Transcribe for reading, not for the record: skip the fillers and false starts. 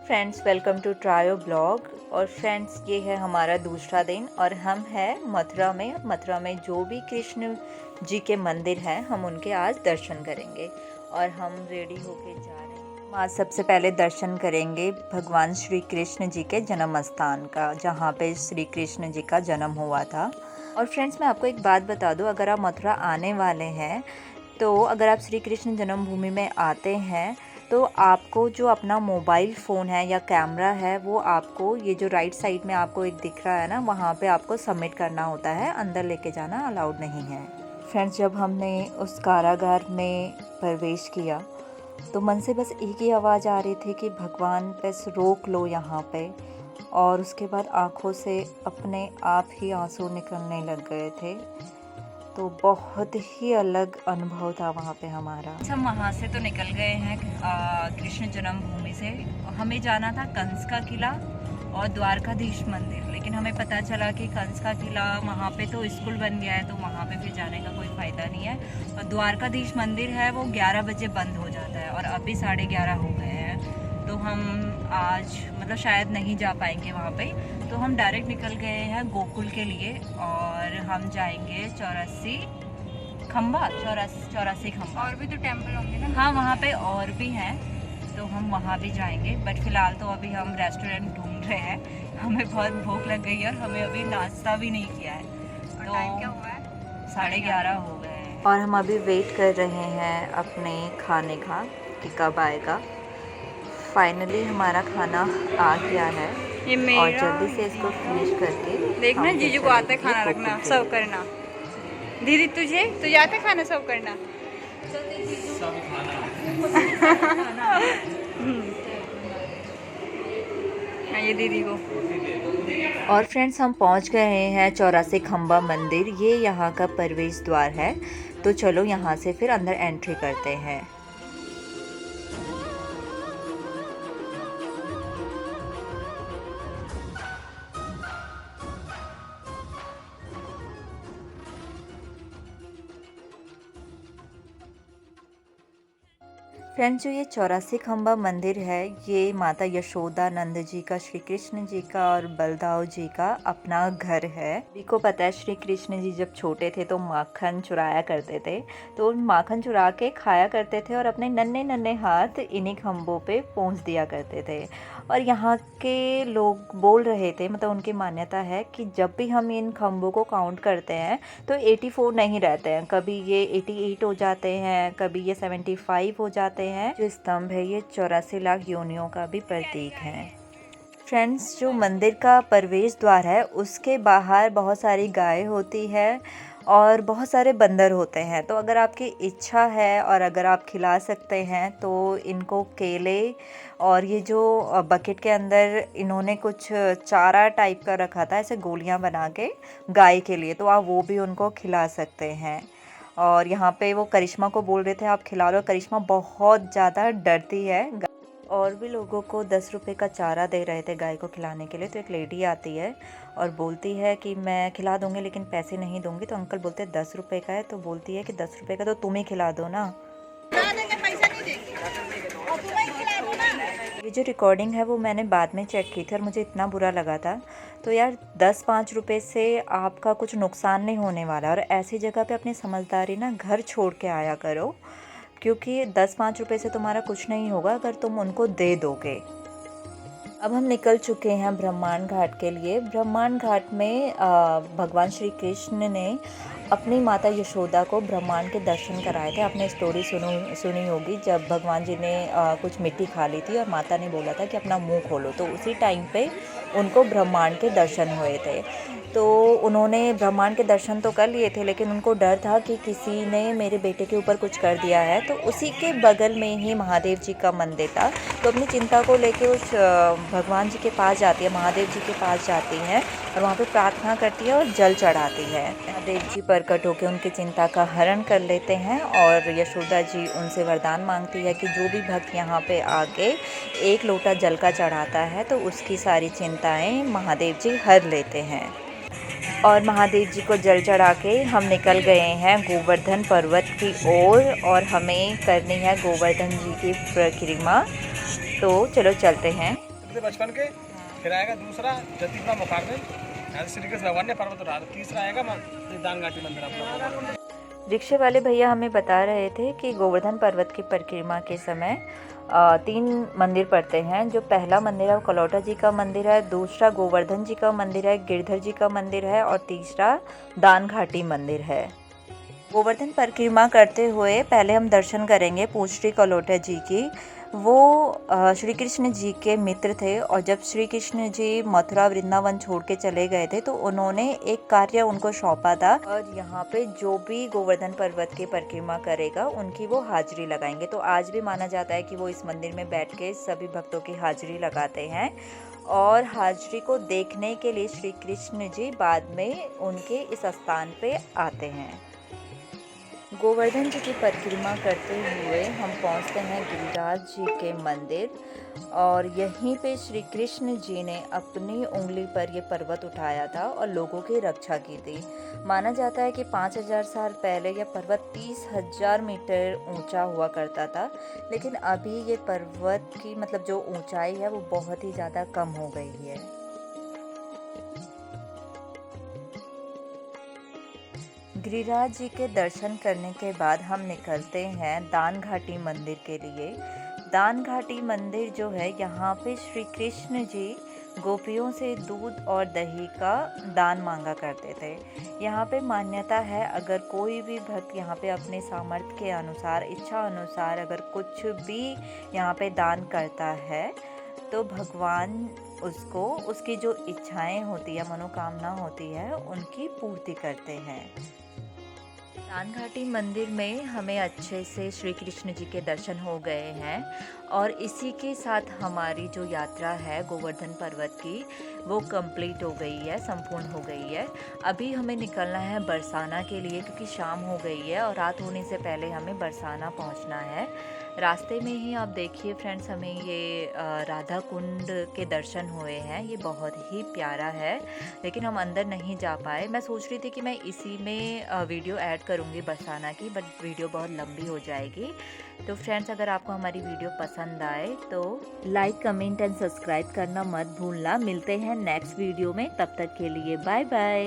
Friends, welcome to Trio blog. और friends, ये है हमारा दूसरा दिन और हम हैं मथुरा में जो भी कृष्ण जी के मंदिर हैं हम उनके आज दर्शन करेंगे और हम रेडी होके जा रहे हैं। आज सबसे पहले दर्शन करेंगे भगवान श्री कृष्ण जी के जन्म स्थान का, जहाँ पे श्री कृष्ण जी का जन्म हुआ था। और फ्रेंड्स, मैं आपको एक बात बता दूँ, अगर आप मथुरा आने वाले हैं तो अगर आप श्री कृष्ण जन्मभूमि में आते हैं तो आपको जो अपना मोबाइल फ़ोन है या कैमरा है वो आपको ये जो राइट साइड में आपको एक दिख रहा है ना, वहाँ पे आपको सबमिट करना होता है, अंदर लेके जाना अलाउड नहीं है। फ्रेंड्स, जब हमने उस कारागार में प्रवेश किया तो मन से बस एक ही आवाज़ आ रही थी कि भगवान बस रोक लो यहाँ पे। और उसके बाद आँखों से अपने आप ही आंसू निकलने लग गए थे। तो बहुत ही अलग अनुभव था वहाँ पे हमारा। हम वहाँ से तो निकल गए हैं कृष्ण जन्मभूमि से। हमें जाना था कंस का किला और द्वारकाधीश मंदिर, लेकिन हमें पता चला कि कंस का किला वहाँ पे तो स्कूल बन गया है, तो वहाँ पे फिर जाने का कोई फ़ायदा नहीं है। और द्वारकाधीश मंदिर है वो 11 बजे बंद हो जाता है और अभी 11:30 हो गए हैं, तो हम आज मतलब शायद नहीं जा पाएंगे वहाँ पे। तो हम डायरेक्ट निकल गए हैं गोकुल के लिए और हम जाएंगे 84 खम्बा। और भी तो टेम्पल होंगे ना। हाँ, वहाँ पे और भी हैं, तो हम वहाँ भी जाएंगे। बट फ़िलहाल तो अभी हम रेस्टोरेंट ढूंढ रहे हैं, हमें बहुत भूख लग गई है और हमें अभी नाश्ता भी नहीं किया है। तो टाइम क्या हुआ है? 11:30 हो गए हैं और हम अभी वेट कर रहे हैं अपने खाने का कि कब आएगा। फाइनली हमारा खाना आ गया है और जल्दी से इसको फिनिश करके देखना, जीजू को आता है खाना रखना, सर्व करना। दीदी तुझे आता है खाना सर्व करना? हाँ, ये दीदी को। और फ्रेंड्स, हम पहुंच गए हैं 84 खम्बा मंदिर। ये यहाँ का प्रवेश द्वार है, तो चलो यहाँ से फिर अंदर एंट्री करते हैं। फ्रेंड्स, जो ये 84 खम्बा मंदिर है ये माता यशोदा नंद जी का, श्री कृष्ण जी का और बलदाव जी का अपना घर है। सभी को पता है श्री कृष्ण जी जब छोटे थे तो माखन चुराया करते थे, तो माखन चुरा के खाया करते थे और अपने नन्हे नन्हे हाथ इन्हीं खम्बों पे पोंछ दिया करते थे। और यहाँ के लोग बोल रहे थे, मतलब उनकी मान्यता है कि जब भी हम इन खम्बों को काउंट करते हैं तो 84 नहीं रहते हैं, कभी ये 88 हो जाते हैं, कभी ये 75 हो जाते हैं। जो स्तंभ है ये 84 लाख योनियों का भी प्रतीक है। फ्रेंड्स, जो मंदिर का प्रवेश द्वार है उसके बाहर बहुत सारी गाय होती है और बहुत सारे बंदर होते हैं। तो अगर आपकी इच्छा है और अगर आप खिला सकते हैं तो इनको केले और ये जो बकेट के अंदर इन्होंने कुछ चारा टाइप का रखा था, ऐसे गोलियां बना के गाय के लिए, तो आप वो भी उनको खिला सकते हैं। और यहाँ पे वो करिश्मा को बोल रहे थे आप खिला लो, करिश्मा बहुत ज़्यादा डरती है। और भी लोगों को 10 रुपये का चारा दे रहे थे गाय को खिलाने के लिए। तो एक लेडी आती है और बोलती है कि मैं खिला दूंगी लेकिन पैसे नहीं दूंगी। तो अंकल बोलते हैं 10 रुपये का है, तो बोलती है कि 10 रुपये का तो तुम ही खिला दो ना। ये जो रिकॉर्डिंग है वो मैंने बाद में चेक की थी और मुझे इतना बुरा लगा था। तो यार 10-5 रुपये से आपका कुछ नुकसान नहीं होने वाला। और ऐसी जगह पे अपनी समझदारी ना घर छोड़ के आया करो, क्योंकि 10-5 रुपये से तुम्हारा कुछ नहीं होगा अगर तुम उनको दे दोगे। अब हम निकल चुके हैं ब्रह्मांड घाट के लिए। ब्रह्मांड घाट में भगवान श्री कृष्ण ने अपनी माता यशोदा को ब्रह्मांड के दर्शन कराए थे। आपने स्टोरी सुनी होगी, जब भगवान जी ने कुछ मिट्टी खा ली थी और माता ने बोला था कि अपना मुंह खोलो, तो उसी टाइम पे उनको ब्रह्मांड के दर्शन हुए थे। तो उन्होंने ब्रह्मांड के दर्शन तो कर लिए थे, लेकिन उनको डर था कि किसी ने मेरे बेटे के ऊपर कुछ कर दिया है। तो उसी के बगल में ही महादेव जी का मंदिर था। तो अपनी चिंता को लेके उस भगवान जी के पास जाती है, महादेव जी के पास जाती हैं और वहाँ पे प्रार्थना करती है और जल चढ़ाती है। महादेव जी प्रकट होकर उनकी चिंता का हरण कर लेते हैं और यशोदा जी उनसे वरदान मांगती है कि जो भी भक्त यहाँ पे आके 1 लोटा जल का चढ़ाता है तो उसकी सारी चिंताएं महादेव जी हर लेते हैं। और महादेव जी को जल चढ़ा के हम निकल गए हैं गोवर्धन पर्वत की ओर और हमें करनी है गोवर्धन जी की परिक्रमा। तो चलो चलते हैं। थे बचपन के। फिर आएगा दूसरा जतीपा मुखारबिन, यहाँ से श्री कृष्ण भगवान ने पर्वत उठा। तीसरा आएगा दान घाटी मंदिर अपना। रिक्शे वाले भैया हमें बता रहे थे कि गोवर्धन पर्वत की परिक्रमा के समय 3 मंदिर पड़ते हैं। जो पहला मंदिर है वो कलौटा जी का मंदिर है, दूसरा गोवर्धन जी का मंदिर है, गिरधर जी का मंदिर है और तीसरा दान घाटी मंदिर है। गोवर्धन परिक्रमा करते हुए पहले हम दर्शन करेंगे पूछरी कलौटा जी की। वो श्री कृष्ण जी के मित्र थे और जब श्री कृष्ण जी मथुरा वृंदावन छोड़ के चले गए थे तो उन्होंने एक कार्य उनको सौंपा था और यहाँ पे जो भी गोवर्धन पर्वत की परिक्रमा करेगा उनकी वो हाजिरी लगाएंगे। तो आज भी माना जाता है कि वो इस मंदिर में बैठ के सभी भक्तों की हाजिरी लगाते हैं और हाजिरी को देखने के लिए श्री कृष्ण जी बाद में उनके इस स्थान पे आते हैं। गोवर्धन जी की परिक्रमा करते हुए हम पहुंचते हैं गिरिराज जी के मंदिर और यहीं पे श्री कृष्ण जी ने अपनी उंगली पर ये पर्वत उठाया था और लोगों की रक्षा की थी। माना जाता है कि 5000 साल पहले यह पर्वत 30,000 मीटर ऊंचा हुआ करता था, लेकिन अभी ये पर्वत की मतलब जो ऊंचाई है वो बहुत ही ज़्यादा कम हो गई है। गिरिराज जी के दर्शन करने के बाद हम निकलते हैं दान घाटी मंदिर के लिए। दान घाटी मंदिर जो है यहाँ पे श्री कृष्ण जी गोपियों से दूध और दही का दान मांगा करते थे। यहाँ पे मान्यता है अगर कोई भी भक्त यहाँ पे अपने सामर्थ्य के अनुसार इच्छा अनुसार अगर कुछ भी यहाँ पे दान करता है तो भगवान उसको उसकी जो इच्छाएं होती है मनोकामना होती है उनकी पूर्ति करते हैं। दान घाटी मंदिर में हमें अच्छे से श्री कृष्ण जी के दर्शन हो गए हैं और इसी के साथ हमारी जो यात्रा है गोवर्धन पर्वत की वो कंप्लीट हो गई है, संपूर्ण हो गई है। अभी हमें निकलना है बरसाना के लिए क्योंकि शाम हो गई है और रात होने से पहले हमें बरसाना पहुंचना है। रास्ते में ही आप देखिए फ्रेंड्स हमें ये राधा कुंड के दर्शन हुए हैं। ये बहुत ही प्यारा है लेकिन हम अंदर नहीं जा पाए। मैं सोच रही थी कि मैं इसी में वीडियो ऐड करूँगी बरसाना की, बट वीडियो बहुत लंबी हो जाएगी। तो फ्रेंड्स अगर आपको हमारी वीडियो पसंद आए तो लाइक कमेंट एंड सब्सक्राइब करना मत भूलना। मिलते हैं नेक्स्ट वीडियो में, तब तक के लिए बाय बाय।